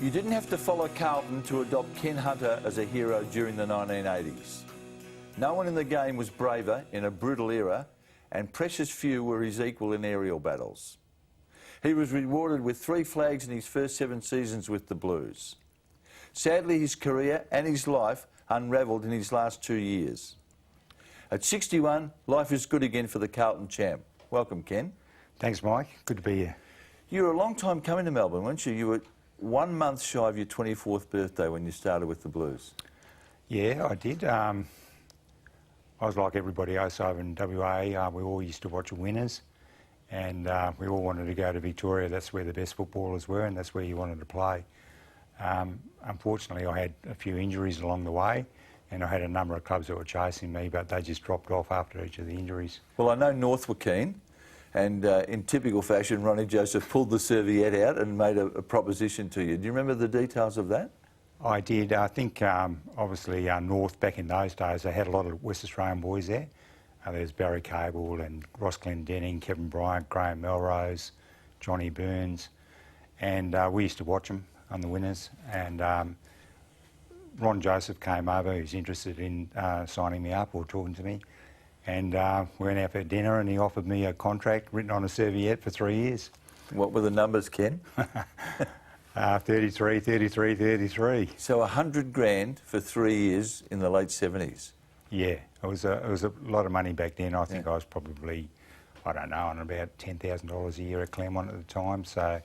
You didn't have to follow Carlton to adopt Ken Hunter as a hero during the 1980s. No one in the game was braver in a brutal era, and precious few were his equal in aerial battles. He was rewarded with 3 flags in his first 7 seasons with the Blues. Sadly, his career and his life unravelled in his last 2 years. At 61, life is good again for the Carlton champ. Welcome, Ken. Thanks, Mike. Good to be here. You were a long time coming to Melbourne, weren't you? You were 1 month shy of your 24th birthday when you started with the Blues. Yeah, I did. I was like everybody else over in WA. We all used to watch the winners, and we all wanted to go to Victoria. That's where the best footballers were, and that's where you wanted to play. Unfortunately, I had a few injuries along the way, and I had a number of clubs that were chasing me, but they just dropped off after each of the injuries. Well, I know North were keen, and in typical fashion, Ronnie Joseph pulled the serviette out and made a proposition to you. Do you remember the details of that? I did. I think, obviously, North, back in those days, they had a lot of West Australian boys there. There's Barry Cable and Ross Glendenning, Kevin Bryant, Graham Melrose, Johnny Burns, and we used to watch them on the winners. And Ron Joseph came over. He was interested in signing me up or talking to me. And we went out for dinner, and he offered me a contract written on a serviette for 3 years. What were the numbers, Ken? 33, 33, 33. So 100 grand for 3 years in the late 70s. Yeah, it was a lot of money back then. I think I was probably, I don't know, on about $10,000 a year at Claremont at the time. So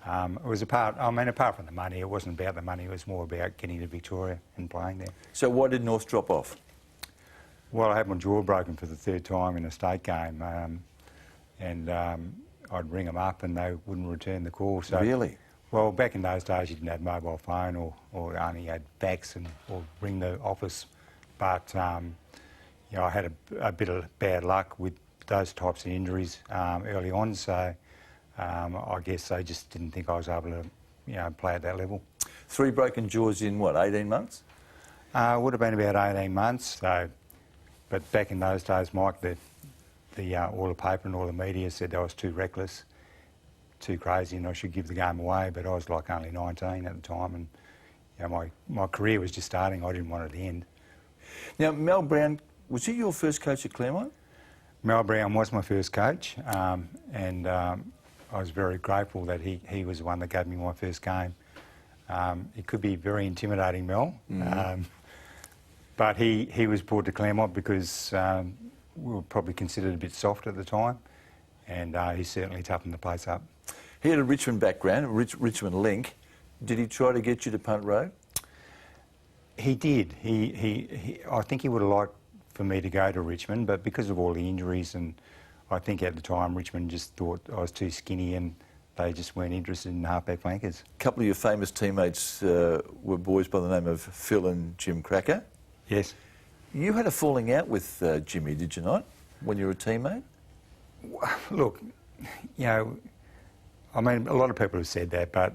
it was apart from the money, it wasn't about the money, it was more about getting to Victoria and playing there. So why did North drop off? Well, I had my jaw broken for the 3rd time in a state game, and I'd ring them up and they wouldn't return the call. So, really? Well, back in those days you didn't have mobile phone or only had fax or ring the office. But you know, I had a bit of bad luck with those types of injuries early on, so I guess they just didn't think I was able to, play at that level. 3 broken jaws in what, 18 months? Would have been about 18 months. So, but back in those days, Mike, all the paper and all the media said I was too reckless, too crazy, and I should give the game away. But I was like only 19 at the time, and my career was just starting. I didn't want it to end. Now, Mel Brown, was he your first coach at Claremont? Mel Brown was my first coach, and I was very grateful that he was the one that gave me my first game. It could be very intimidating, Mel, but he was brought to Claremont because we were probably considered a bit soft at the time, and he certainly toughened the place up. He had a Richmond background, a Richmond link. Did he try to get you to Punt Road? He did. I think he would have liked for me to go to Richmond, but because of all the injuries, and I think at the time Richmond just thought I was too skinny and they just weren't interested in halfback flankers. A couple of your famous teammates were boys by the name of Phil and Jim Cracker. Yes. You had a falling out with Jimmy, did you not, when you were a teammate? Look, I mean, a lot of people have said that, but,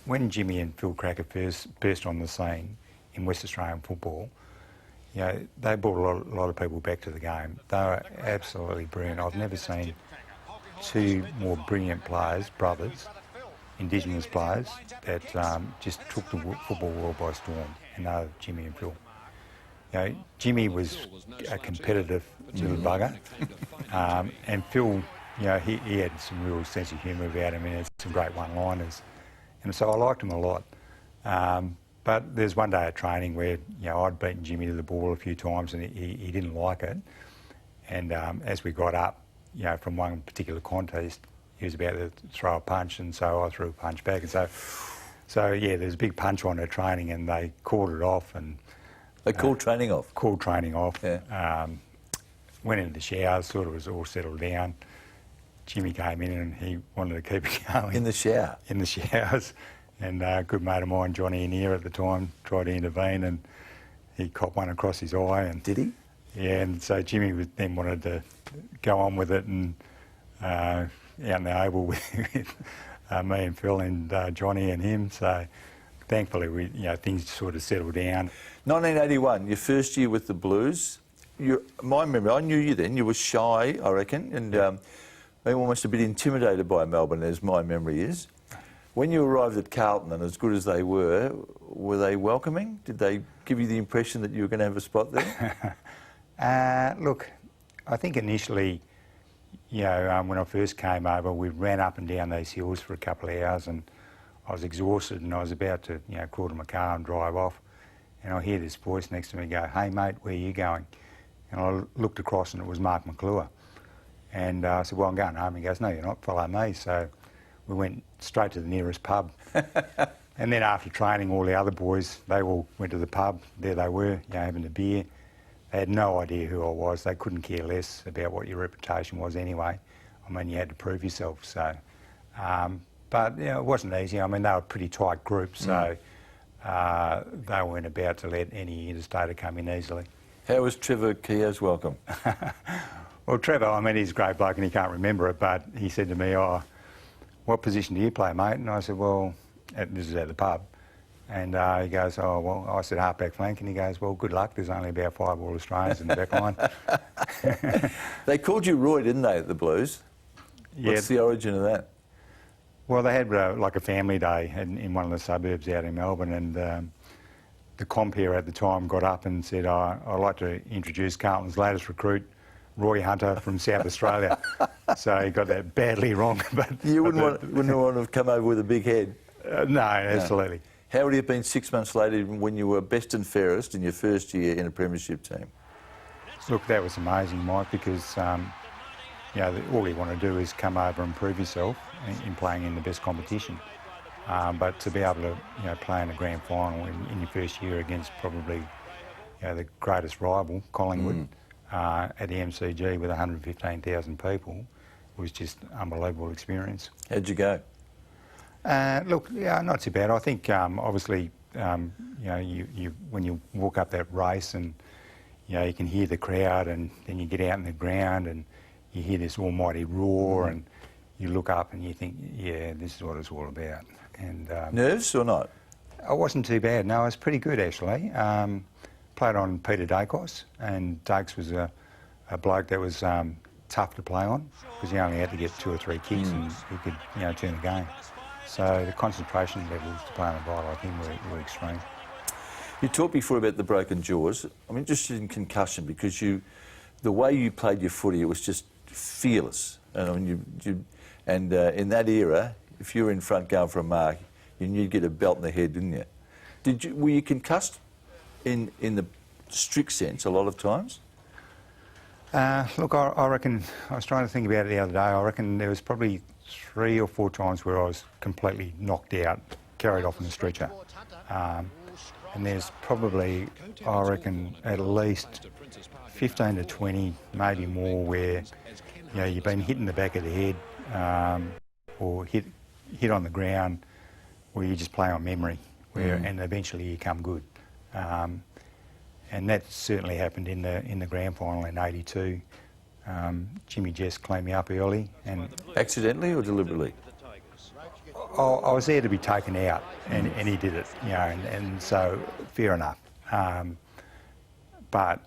when Jimmy and Phil Cracker first burst on the scene in West Australian football, they brought a lot of people back to the game. They were absolutely brilliant. I've never seen 2 more brilliant players, brothers, Indigenous players, that just took the football world by storm, and they were Jimmy and Phil. Jimmy was a competitive little bugger, and Phil, he had some real sense of humour about him, and had some great one-liners, and so I liked him a lot. But there's one day at training where I'd beaten Jimmy to the ball a few times, and he didn't like it. And as we got up, from one particular contest, he was about to throw a punch, and so I threw a punch back, and so yeah, there's a big punch on at training, and they called it off, and they called training off. Called training off. Yeah. Went into the showers, sort of was all settled down. Jimmy came in and he wanted to keep it going. In the shower? In the showers. And a good mate of mine, Johnny Inier at the time, tried to intervene, and he copped one across his eye. And did he? Yeah, and so Jimmy then wanted to go on with it, and out in the Oval with me and Phil and Johnny and him. So thankfully, things sort of settled down. 1981, your first year with the Blues. My memory, I knew you then. You were shy, I reckon, and almost a bit intimidated by Melbourne, as my memory is. When you arrived at Carlton, and as good as they were they welcoming? Did they give you the impression that you were going to have a spot there? Look, I think initially, you know, when I first came over, we ran up and down these hills for a couple of hours, and I was exhausted, and I was about to, you know, crawl to my car and drive off, and I hear this voice next to me go, "Hey mate, where are you going?" And I looked across, and it was Mark McClure. And I said, "Well, I'm going home." He goes, "No, you're not, follow me." So we went straight to the nearest pub. And then after training, all the other boys, they all went to the pub. There they were, you know, having a beer. They had no idea who I was. They couldn't care less about what your reputation was anyway. I mean, you had to prove yourself. So, but you know, it wasn't easy. I mean, they were a pretty tight group, so they weren't about to let any interstater come in easily. How was Trevor Keogh's welcome? Well, Trevor, I mean, he's a great bloke and he can't remember it, but he said to me, "Oh, what position do you play, mate?" And I said, "Well," this is at the pub. And he goes, "Oh, well," I said, "half-back flank." And he goes, "Well, good luck. There's only about 5 All-Australians in the back line." They called you Roy, didn't they, at the Blues? Yeah. What's the origin of that? Well, they had like a family day in one of the suburbs out in Melbourne, and the compere at the time got up and said, "I'd like to introduce Carlton's latest recruit, Roy Hunter from South Australia." So he got that badly wrong. But You wouldn't want to have come over with a big head? No, absolutely. How would it have been 6 months later when you were best and fairest in your first year in a Premiership team? Look, that was amazing, Mike, because you know, all you want to do is come over and prove yourself in playing in the best competition. But to be able to, you know, play in a grand final in your first year against probably, you know, the greatest rival, Collingwood, at the MCG with 115,000 people was just an unbelievable experience. How'd you go? Look, yeah, not too bad. I think obviously, you know, you when you walk up that race and, you know, you can hear the crowd, and then you get out in the ground and you hear this almighty roar, and you look up and you think, yeah, this is what it's all about. And Nerves or not? I wasn't too bad. No, I was pretty good actually. Played on Peter Dacos, and Dakes was a bloke that was tough to play on because he only had to get 2 or 3 kicks and he could, you know, turn the game. So the concentration levels to play on a ball like him were extreme. You talked before about the broken jaws. I'm interested in concussion because the way you played your footy, it was just fearless. And I mean, in that era, if you were in front going for a mark, you knew you'd get a belt in the head, didn't you? Were you concussed in the strict sense a lot of times? Look, I reckon, I was trying to think about it the other day, I reckon there was probably 3 or 4 times where I was completely knocked out, carried off in the stretcher. And there's probably, I reckon, at least 15 to 20, maybe more, where, you know, you've been hit in the back of the head or hit on the ground, where you just play on memory, and eventually you come good. And that certainly happened in the grand final in '82. Jimmy Jess cleaned me up early. And accidentally or deliberately? I was there to be taken out, and he did it, you know, and so fair enough. But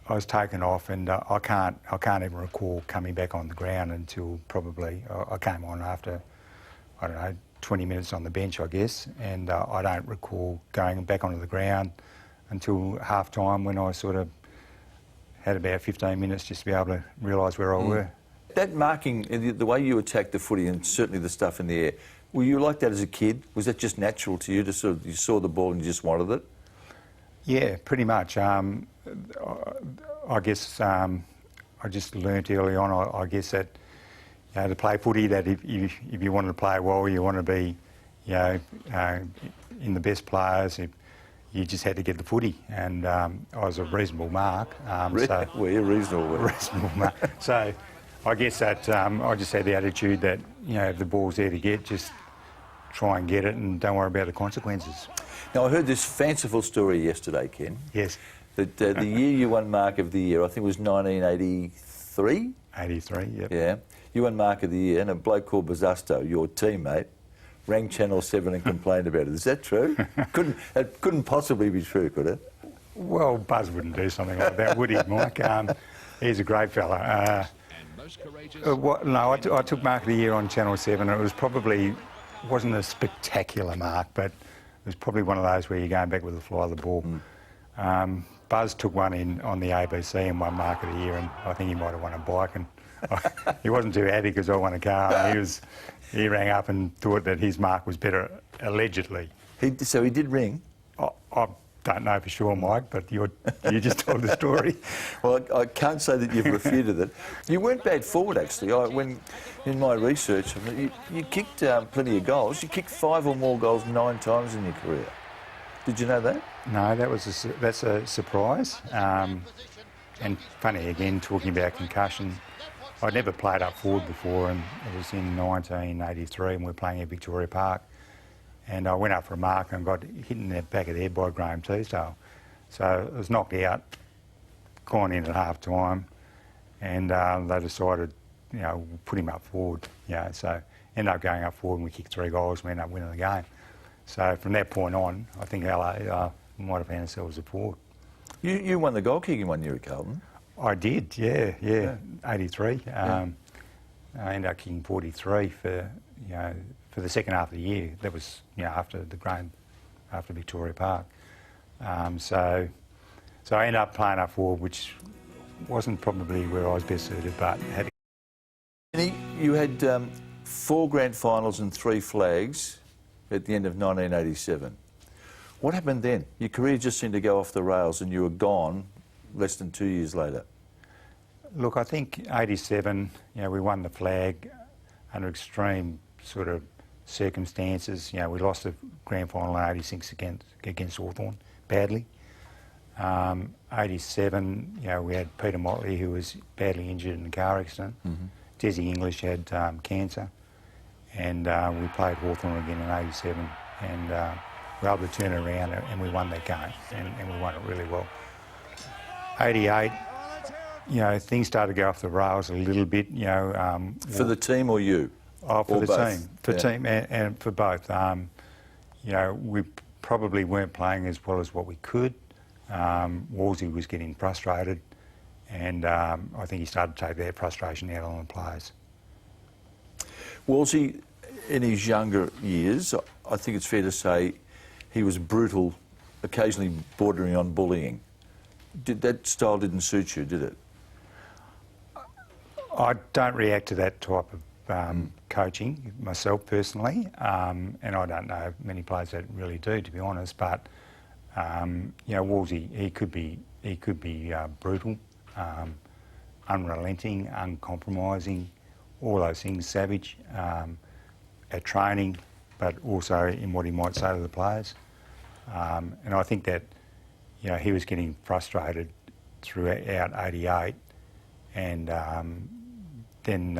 I was taken off, and I can't even recall coming back on the ground until probably I came on after, I don't know, 20 minutes on the bench, I guess, and I don't recall going back onto the ground until half time, when I sort of had about 15 minutes just to be able to realise where I were. That marking, the way you attacked the footy, and certainly the stuff in the air, were you like that as a kid? Was that just natural to you, to sort of, you saw the ball and you just wanted it? Yeah, pretty much. I guess I just learnt early on, I guess, that, you know, to play footy, that if you wanted to play well, you want to be, you know, in the best players, you just had to get the footy, and I was a reasonable mark. So, well, you're reasonable. Reasonable mark. So I guess that I just had the attitude that, you know, if the ball's there to get, just try and get it and don't worry about the consequences. Now, I heard this fanciful story yesterday, Ken. Yes. That the year you won Mark of the Year, I think it was 1983? 83, yep. Yeah. You won Mark of the Year, and a bloke called Bazasto, your teammate, rang Channel 7 and complained about it. Is that true? It couldn't possibly be true, could it? Well, Buzz wouldn't do something like that, would he, Mike? He's a great fella. No, I took Mark of the Year on Channel 7. It was probably wasn't a spectacular mark, but it was probably one of those where you're going back with the fly of the ball. Buzz took one in on the ABC and won Mark of the Year, and I think he might have won a bike. And he wasn't too happy because I won a car. And he rang up and thought that his mark was better, allegedly. So he did ring? I don't know for sure, Mike, but you just told the story. Well, I can't say that you've refuted it. You weren't bad forward, actually. When in my research, you kicked plenty of goals. You kicked 5 or more goals 9 times in your career. Did you know that? No, that's a surprise. And funny, again, talking about concussion, I'd never played up forward before, and it was in 1983, and we were playing at Victoria Park. And I went up for a mark and got hit in the back of the head by Graham Teasdale. So I was knocked out, gone in at half time, and they decided, put him up forward. So ended up going up forward and we kicked 3 goals and we ended up winning the game. So from that point on, I think LA might have found themselves a forward. You won the goal kicking one year at Carlton. I did, yeah. 83. I ended up kicking 43 for the second half of the year. That was after Victoria Park. So I ended up playing up forward, which wasn't probably where I was best suited, but had. You had 4 grand finals and 3 flags at the end of 1987. What happened then? Your career just seemed to go off the rails and you were gone less than 2 years later. Look, I think 87, we won the flag under extreme sort of circumstances. We lost the grand final in 86 against Hawthorn badly. 87, we had Peter Motley, who was badly injured in a car accident. Desi English had cancer. And we played Hawthorn again in 87, and we were able to turn it around and we won that game, and we won it really well. 88, things started to go off the rails a little bit, For the team or you? Oh, for the both? team. For team and for both. We probably weren't playing as well as what we could. Wolsey was getting frustrated, and I think he started to take that frustration out on the players. Wolsey, in his younger years, I think it's fair to say he was brutal, occasionally bordering on bullying. That style didn't suit you, did it? I don't react to that type of coaching myself personally, and I don't know many players that really do, to be honest. But Wolsey, he could be brutal, unrelenting, uncompromising, all those things, savage at training, but also in what he might say to the players. And I think that he was getting frustrated throughout 88, and then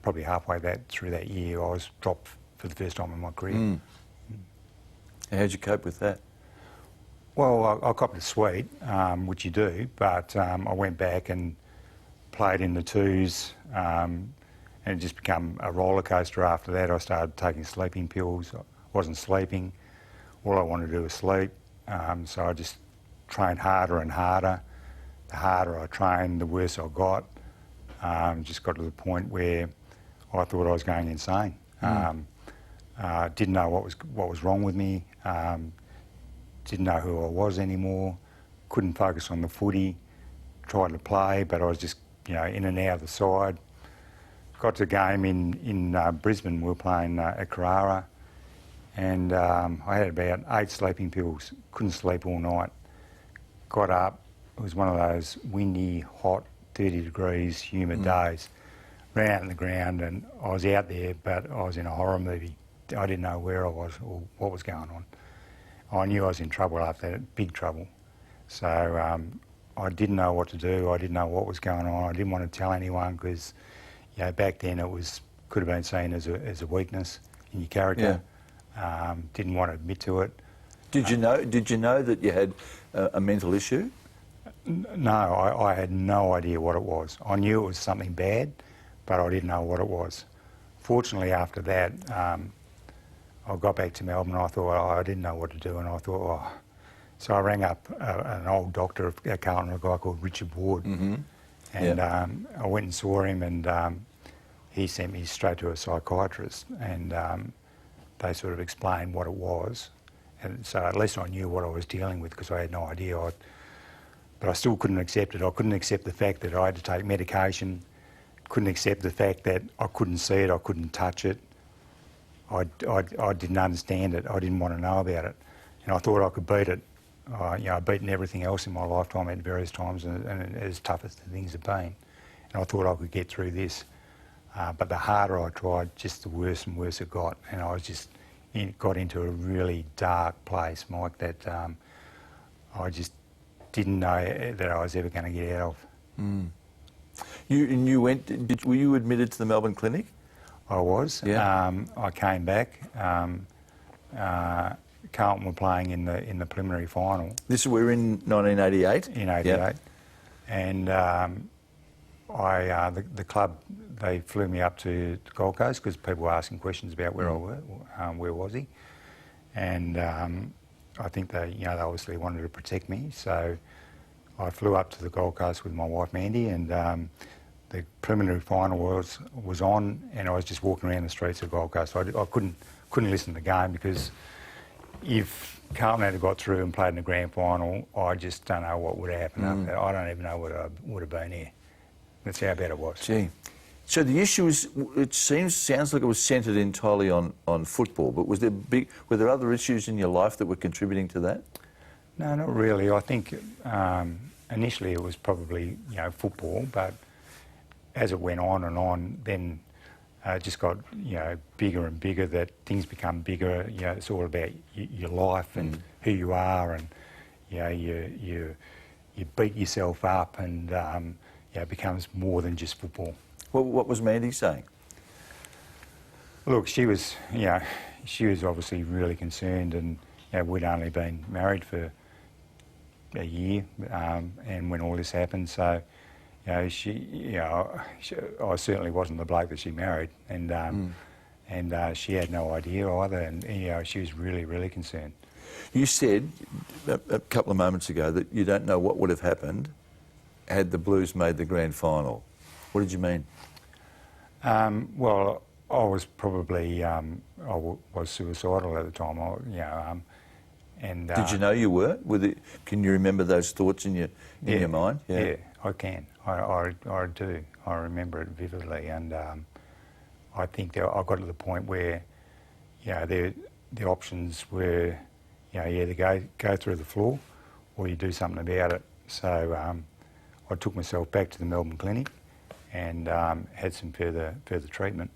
probably halfway through that year, I was dropped for the first time in my career. How'd you cope with that? Well, I copped it sweet, which you do, but I went back and played in the 2s, and it just became a roller coaster after that. I started taking sleeping pills. I wasn't sleeping. All I wanted to do was sleep. So I just trained harder and harder. The harder I trained, the worse I got. Just got to the point where I thought I was going insane. Didn't know what was wrong with me. Didn't know who I was anymore. Couldn't focus on the footy. Tried to play, but I was just in and out of the side. Got to a game in Brisbane. We were playing at Carrara, and I had about 8 sleeping pills. Couldn't sleep all night. Got up. It was one of those windy, hot, 30 degrees, humid days. Ran out on the ground, and I was out there, but I was in a horror movie. I didn't know where I was or what was going on. I knew I was in trouble after that, big trouble. So I didn't know what to do. I didn't know what was going on. I didn't want to tell anyone because, back then it could have been seen as a weakness in your character. Didn't want to admit to it. Did you know that you had a mental issue? No, I had no idea what it was. I knew it was something bad, but I didn't know what it was. Fortunately, after that, I got back to Melbourne. I thought I didn't know what to do, and I thought, So I rang up an old doctor at Carlton, a guy called Richard Ward, and I went and saw him, and he sent me straight to a psychiatrist, and they sort of explained what it was, and so at least I knew what I was dealing with, because I had no idea. But I still couldn't accept it. I couldn't accept the fact that I had to take medication. Couldn't accept the fact that I couldn't see it, I couldn't touch it. I didn't understand it. I didn't want to know about it, and I thought I could beat it. I've beaten everything else in my lifetime at various times, and as tough as the things have been, and I thought I could get through this. But the harder I tried, just the worse and worse it got, and I was just got into a really dark place, Mike, that I just didn't know that I was ever going to get out of. Mm. Were you admitted to the Melbourne Clinic? I was. Yeah. I came back. Carlton were playing in the preliminary final. We're in 1988? In 88. Yep. And the club, they flew me up to Gold Coast because people were asking questions about where where was he, and I think they obviously wanted to protect me, so I flew up to the Gold Coast with my wife Mandy, and the preliminary final was on, and I was just walking around the streets of Gold Coast. I couldn't listen to the game, because if Carlton had got through and played in the grand final, I just don't know what would have happened after that. I don't even know what I would have been here. That's how bad it was. Gee. So the issue is, sounds like it was centred entirely on football, but were there other issues in your life that were contributing to that? No, not really. I think initially it was probably football, but as it went on, then it just got bigger and bigger. That things become bigger. It's all about your life and who you are, and you beat yourself up, and it becomes more than just football. Well, what was Mandy saying? Look, she was obviously really concerned, and we'd only been married for a year, and when all this happened, so I certainly wasn't the bloke that she married, and she had no idea either, and she was really, really concerned. You said a couple of moments ago that you don't know what would have happened had the Blues made the grand final. What did you mean? Well, I was probably was suicidal at the time. Did you know you were? Can you remember those thoughts in your mind? Yeah, I can. I do. I remember it vividly, and I think that I got to the point where the options were either go through the floor or you do something about it. So I took myself back to the Melbourne Clinic and had some further treatment.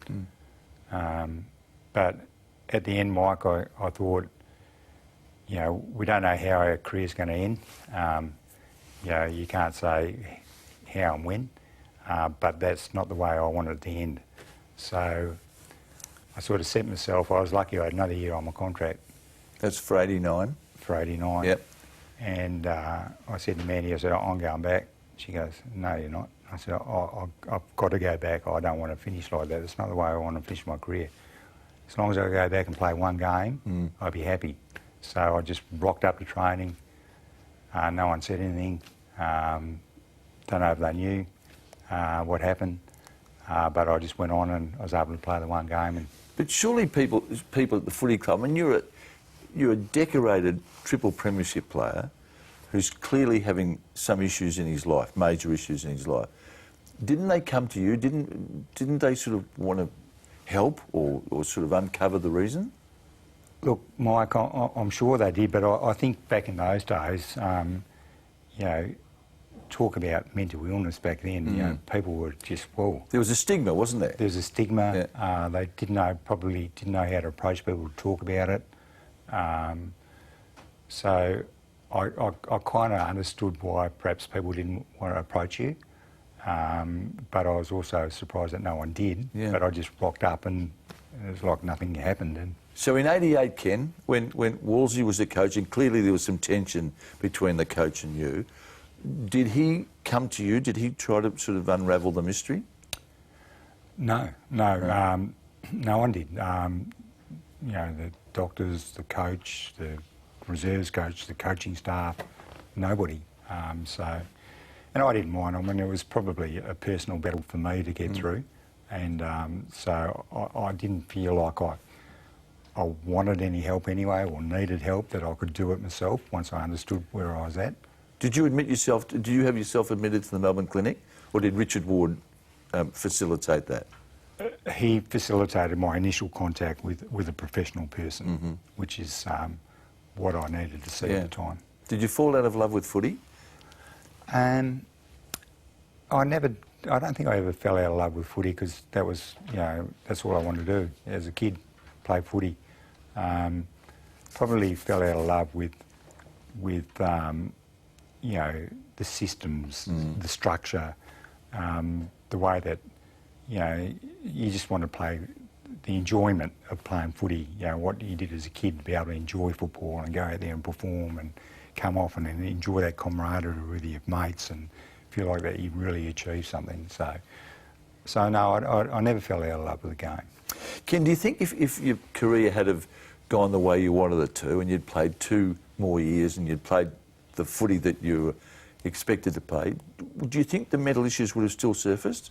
But at the end, Mike, I thought, we don't know how our career's going to end. You can't say how and when, but that's not the way I wanted it to end. So I sort of set myself, I was lucky I had another year on my contract. That's for 89? For 89. Yep. And I said to Mandy, I said, I'm going back. She goes, no, you're not. I said, I've got to go back. I don't want to finish like that. It's not the way I want to finish my career. As long as I go back and play one game, I'd be happy. So I just rocked up to training. No one said anything. Don't know if they knew what happened, but I just went on and I was able to play the one game. But surely people at the footy club, I mean, you're a decorated triple premiership player who's clearly having some issues in his life, major issues in his life. Didn't they come to you? Didn't they sort of want to help or sort of uncover the reason? Look, Mike, I'm sure they did, but I think back in those days, talk about mental illness back then, people were just, whoa. There was a stigma, wasn't there? There was a stigma. Yeah. They probably didn't know how to approach people to talk about it. So I kind of understood why perhaps people didn't want to approach you, but I was also surprised that no one did. Yeah. But I just rocked up and it was like nothing happened. And so in 88, Ken, when Wolsey was the coach, and clearly there was some tension between the coach and you, did he come to you? Did he try to sort of unravel the mystery? No, no one did. The doctors, the coach, the reserves coach, the coaching staff, nobody. And I didn't mind. I mean, it was probably a personal battle for me to get through, and so I didn't feel like I wanted any help anyway, or needed help, that I could do it myself once I understood where I was at. Did you admit yourself? Did you have yourself admitted to the Melbourne Clinic, or did Richard Ward facilitate that? He facilitated my initial contact with a professional person, which is what I needed to see at the time. Did you fall out of love with footy? I don't think I ever fell out of love with footy, because that was, that's all I wanted to do as a kid, play footy. Probably fell out of love with the systems, the structure, the way that, you just want to play, the enjoyment of playing footy, what you did as a kid, to be able to enjoy football and go out there and perform and come off and enjoy that camaraderie with your mates and feel like that you've really achieved something. So no, I never fell out of love with the game. Ken, do you think if your career had have gone the way you wanted it to, and you'd played 2 more years and you'd played the footy that you were expected to play, do you think the mental issues would have still surfaced?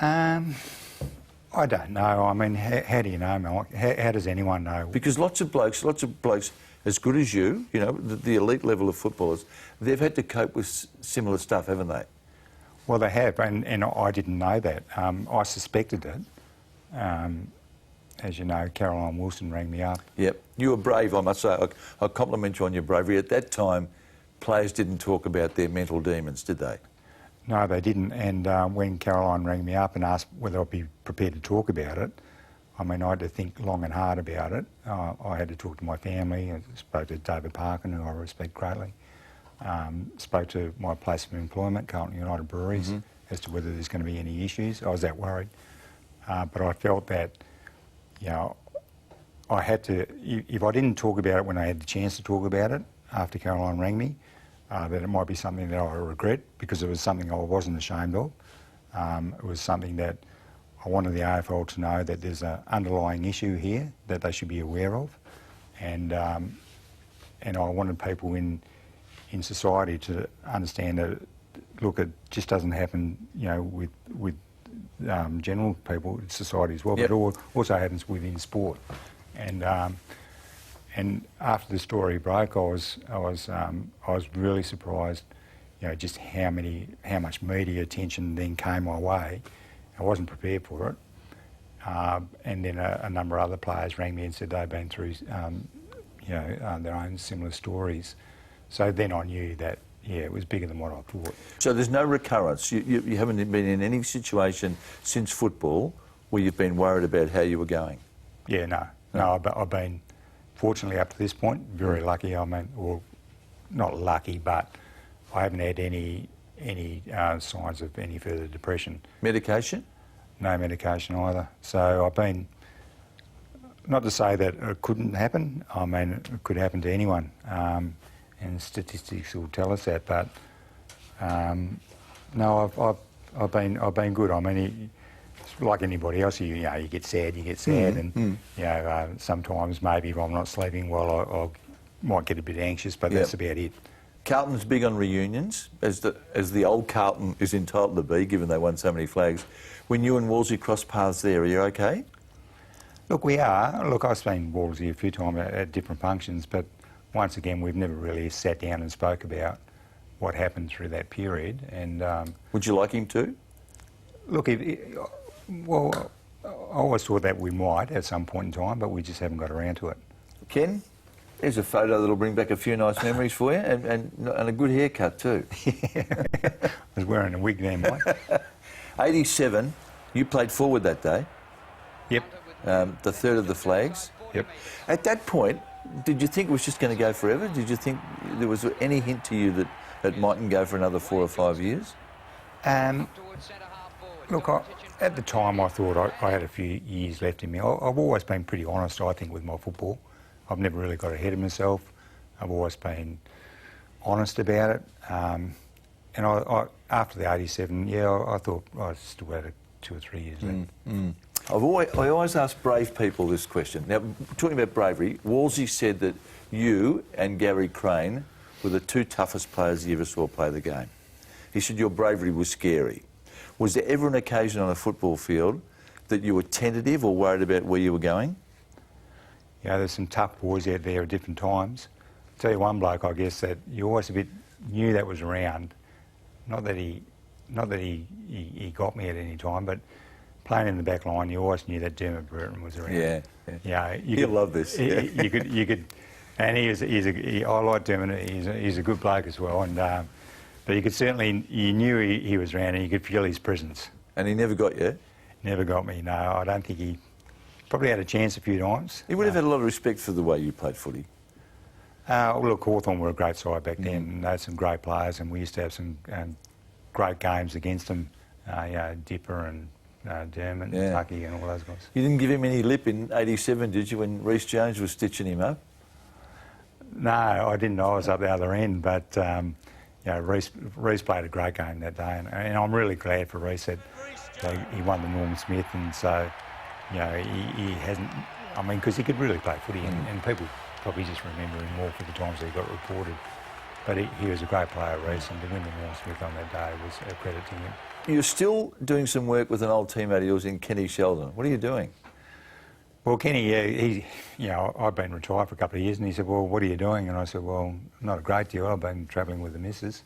I don't know. I mean, how do you know, Mike? How does anyone know? Because lots of blokes as good as you, the elite level of footballers, they've had to cope with similar stuff, haven't they? Well, they have, and I didn't know that. I suspected it. As you know, Caroline Wilson rang me up. Yep. You were brave, I must say. I compliment you on your bravery. At that time, players didn't talk about their mental demons, did they? No, they didn't. And when Caroline rang me up and asked whether I'd be prepared to talk about it, I mean, I had to think long and hard about it. I had to talk to my family. I spoke to David Parkin, who I respect greatly. Spoke to my place of employment, Carlton United Breweries, as to whether there's going to be any issues. I was that worried. But I felt that, I had to, if I didn't talk about it when I had the chance to talk about it after Caroline rang me, that it might be something that I regret, because it was something I wasn't ashamed of. It was something that I wanted the AFL to know, that there's an underlying issue here that they should be aware of, and I wanted people in society to understand that, look, it just doesn't happen, with general people in society as well, but it also happens within sport. And after the story broke, I was really surprised, just how much media attention then came my way. I wasn't prepared for it. And then a number of other players rang me and said they'd been through, their own similar stories. So then I knew that, it was bigger than what I thought. So there's no recurrence. You haven't been in any situation since football where you've been worried about how you were going? Yeah, no. I've been, fortunately up to this point, very lucky. I mean, well, not lucky, but I haven't had any signs of any further depression. Medication? No medication either. So I've been, not to say that it couldn't happen. I mean, it could happen to anyone, and statistics will tell us that. But no, I've been good. I mean, it's like anybody else, you get sad, and sometimes maybe if I'm not sleeping well, I might get a bit anxious, but that's about it. Carlton's big on reunions, as the old Carlton is entitled to be, given they won so many flags. When you and Wolsey cross paths there, are you okay? Look, we are. Look, I've seen Wolsey a few times at different functions, but once again, we've never really sat down and spoke about what happened through that period. And would you like him to? Look, well, I always thought that we might at some point in time, but we just haven't got around to it. Ken, here's a photo that'll bring back a few nice memories for you, and a good haircut too. I was wearing a wig there, Mike. 87, you played forward that day. Yep. The third of the flags. Yep. At that point, did you think it was just going to go forever? Did you think there was any hint to you that it mightn't go for another 4 or 5 years? Look, at the time I thought I had a few years left in me. I've always been pretty honest, I think, with my football. I've never really got ahead of myself. I've always been honest about it. And I after the 87, I thought I still had 2 or 3 years left. I always ask brave people this question. Now, talking about bravery, Wolsey said that you and Gary Crane were the 2 toughest players he ever saw play the game. He said your bravery was scary. Was there ever an occasion on a football field that you were tentative or worried about where you were going? Yeah, there's some tough boys out there at different times. I'll tell you one bloke, I guess, that you always knew that was around. Not that he got me at any time, but playing in the back line, you always knew that Dermot Burton was around. Yeah. Yeah, He'll love this. You could, and I like Dermot. He's a good bloke as well, and but you could certainly, you knew he was around, and you could feel his presence. And he never got you? Never got me. No, I don't think he. Probably had a chance a few times. He would have had a lot of respect for the way you played footy. Well, look, Hawthorn were a great side back then, and they had some great players, and we used to have some great games against them. Dipper and Dermot and Tucky and all those guys. You didn't give him any lip in '87, did you, when Reece Jones was stitching him up? No, I didn't. I was up the other end, but Reece played a great game that day, and I'm really glad for Reece that he won the Norm Smith, and so he hasn't. I mean, because he could really play footy, and people probably just remember him more for the times that he got reported. But he was a great player, Reece, and to win the Norm Smith on that day was a credit to him. You're still doing some work with an old teammate of yours in Kenny Sheldon. What are you doing? Well, Kenny, I've been retired for a couple of years, and he said, well, what are you doing? And I said, well, not a great deal. I've been travelling with the missus.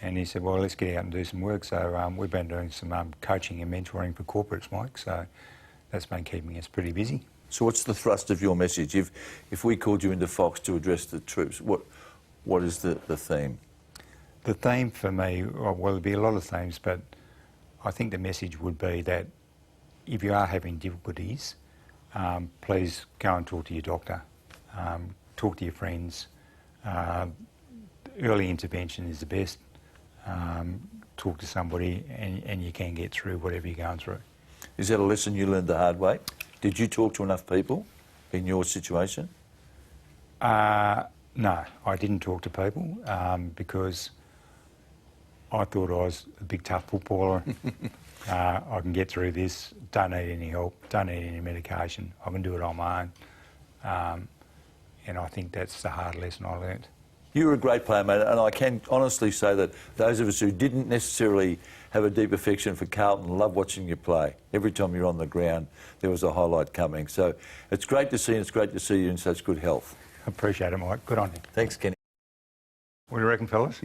And he said, well, let's get out and do some work. So we've been doing some coaching and mentoring for corporates, Mike. So that's been keeping us pretty busy. So what's the thrust of your message? If we called you into Fox to address the troops, what is the theme? The theme for me, well, there'll be a lot of themes, but I think the message would be that if you are having difficulties, please go and talk to your doctor, talk to your friends. Early intervention is the best. Talk to somebody and you can get through whatever you're going through. Is that a lesson you learned the hard way? Did you talk to enough people in your situation? No, I didn't talk to people because I thought I was a big tough footballer. I can get through this, don't need any help, don't need any medication, I can do it on my own. And I think that's the hard lesson I learnt. You were a great player, mate, and I can honestly say that those of us who didn't necessarily have a deep affection for Carlton love watching you play. Every time you're on the ground, there was a highlight coming. So it's great to see, and it's great to see you in such good health. I appreciate it, Mike. Good on you. Thanks, Kenny. What do you reckon, fellas?